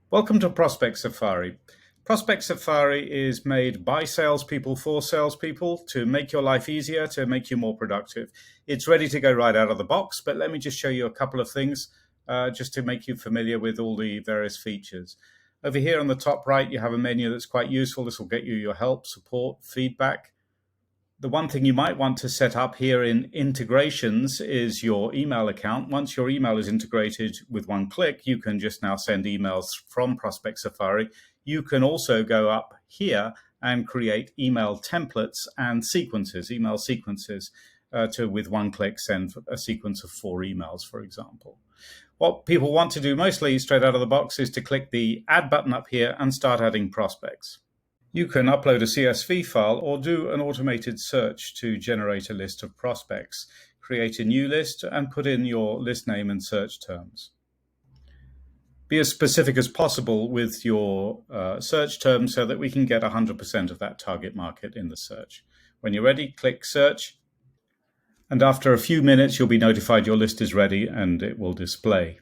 Welcome to ProspectSafari. ProspectSafari is made by salespeople for salespeople to make your life easier, to make you more productive. It's ready to go right out of the box, but let me just show you a couple of things just to make you familiar with all the various features. Over here on the top right, you have a menu that's quite useful. This will get you your help, support, feedback. The one thing you might want to set up here in integrations is your email account. Once your email is integrated with one click, you can just now send emails from ProspectSafari. You can also go up here and create email templates and sequences, email sequences, to with one click send a sequence of 4 emails, for example. What people want to do mostly straight out of the box is to click the add button up here and start adding prospects. You can upload a CSV file or do an automated search to generate a list of prospects. Create a new list and put in your list name and search terms. Be as specific as possible with your search terms so that we can get 100% of that target market in the search. When you're ready, click search. And after a few minutes, you'll be notified your list is ready and it will display.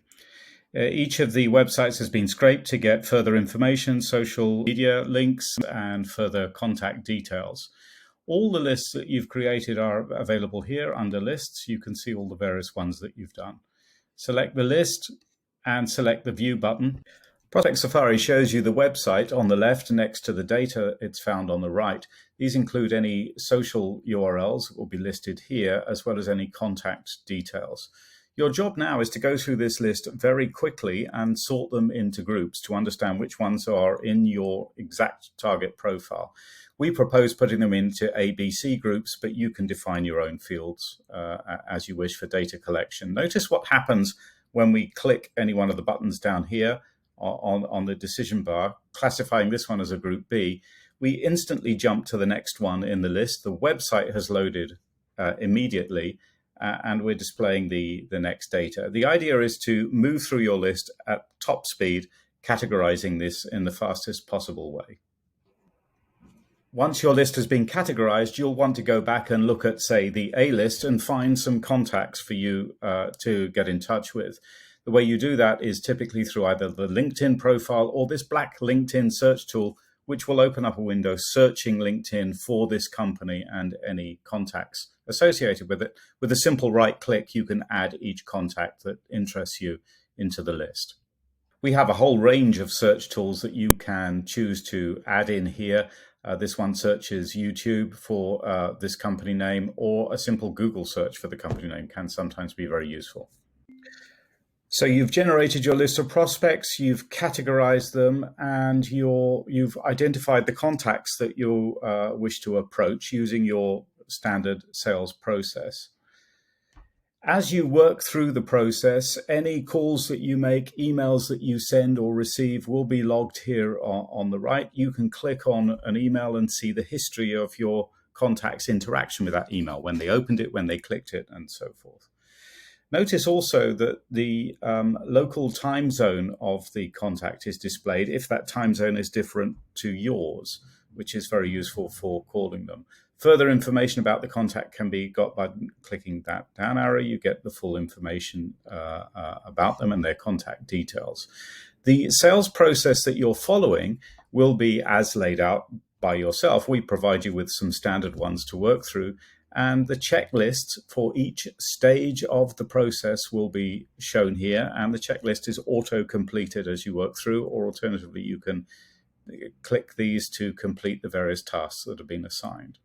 Each of the websites has been scraped to get further information, social media links, and further contact details. All the lists that you've created are available here under lists. You can see all the various ones that you've done. Select the list and select the view button. ProspectSafari shows you the website on the left next to the data it's found on the right. These include any social URLs that will be listed here, as well as any contact details. Your job now is to go through this list very quickly and sort them into groups to understand which ones are in your exact target profile. We propose putting them into ABC groups, but you can define your own fields as you wish for data collection. Notice what happens when we click any one of the buttons down here on the decision bar, classifying this one as a group B. We instantly jump to the next one in the list. The website has loaded immediately, and we're displaying the next data. The idea is to move through your list at top speed, categorizing this in the fastest possible way. Once your list has been categorized, you'll want to go back and look at, say, the A list and find some contacts for you to get in touch with. The way you do that is typically through either the LinkedIn profile or this black LinkedIn search tool, which will open up a window searching LinkedIn for this company and any contacts associated with it. With a simple right click, you can add each contact that interests you into the list. We have a whole range of search tools that you can choose to add in here. This one searches YouTube for this company name, or a simple Google search for the company name can sometimes be very useful. So you've generated your list of prospects, you've categorized them, and you've identified the contacts that you wish to approach using your standard sales process. As you work through the process, any calls that you make, emails that you send or receive will be logged here on the right. You can click on an email and see the history of your contact's interaction with that email, when they opened it, when they clicked it, and so forth. Notice also that the local time zone of the contact is displayed if that time zone is different to yours, which is very useful for calling them. Further information about the contact can be got by clicking that down arrow. You get the full information about them and their contact details. The sales process that you're following will be as laid out by yourself. We provide you with some standard ones to work through, and the checklist for each stage of the process will be shown here, and the checklist is auto-completed as you work through, or alternatively, you can click these to complete the various tasks that have been assigned.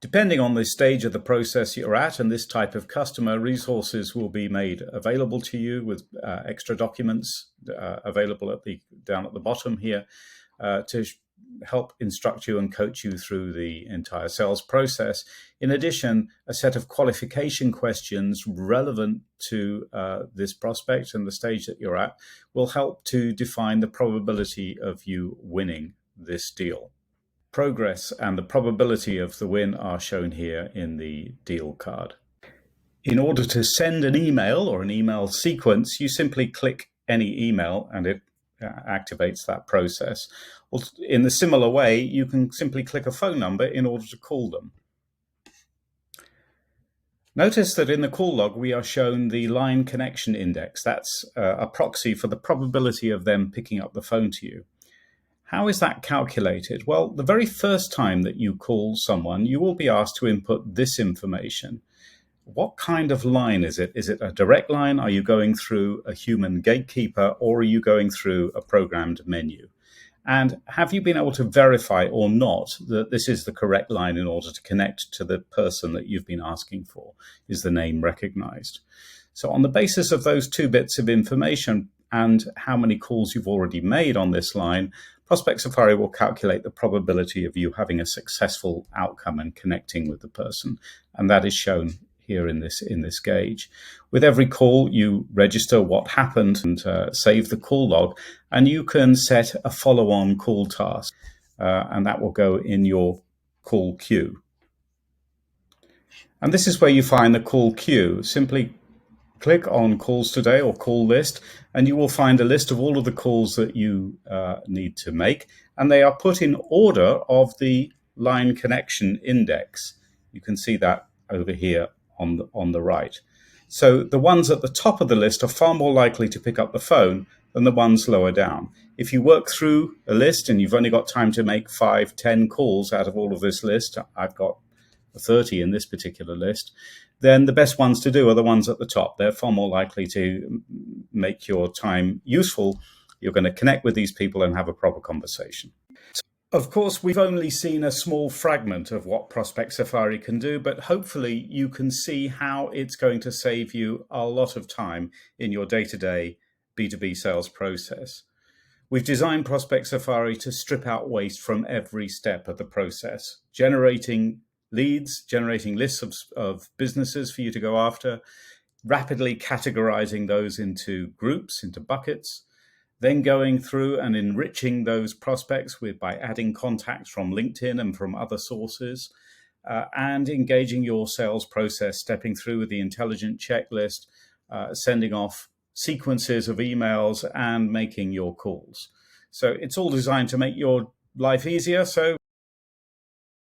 Depending on the stage of the process you're at and this type of customer, resources will be made available to you with extra documents available down at the bottom here to help instruct you and coach you through the entire sales process. In addition, a set of qualification questions relevant to this prospect and the stage that you're at will help to define the probability of you winning this deal. Progress and the probability of the win are shown here in the deal card. In order to send an email or an email sequence, you simply click any email and it activates that process. In the similar way, you can simply click a phone number in order to call them. Notice that in the call log, we are shown the line connection index. That's a proxy for the probability of them picking up the phone to you. How is that calculated? Well, the very first time that you call someone, you will be asked to input this information. What kind of line is it? Is it a direct line? Are you going through a human gatekeeper, or are you going through a programmed menu? And have you been able to verify or not that this is the correct line in order to connect to the person that you've been asking for? Is the name recognized? So on the basis of those two bits of information and how many calls you've already made on this line, ProspectSafari will calculate the probability of you having a successful outcome and connecting with the person. And that is shown here in this gauge. With every call, you register what happened and save the call log, and you can set a follow-on call task, and that will go in your call queue. And this is where you find the call queue. Simply click on Calls Today or Call List, and you will find a list of all of the calls that you need to make, and they are put in order of the line connection index. You can see that over here on the right. So the ones at the top of the list are far more likely to pick up the phone than the ones lower down. If you work through a list and you've only got time to make 5, 10 calls out of all of this list, I've got 30 in this particular list, then the best ones to do are the ones at the top. They're far more likely to make your time useful. You're going to connect with these people and have a proper conversation. Of course, we've only seen a small fragment of what ProspectSafari can do, but hopefully you can see how it's going to save you a lot of time in your day-to-day B2B sales process. We've designed ProspectSafari to strip out waste from every step of the process, generating leads, generating lists of businesses for you to go after, rapidly categorizing those into groups, into buckets, then going through and enriching those prospects by adding contacts from LinkedIn and from other sources, and engaging your sales process, stepping through with the intelligent checklist, sending off sequences of emails, and making your calls. So it's all designed to make your life easier. So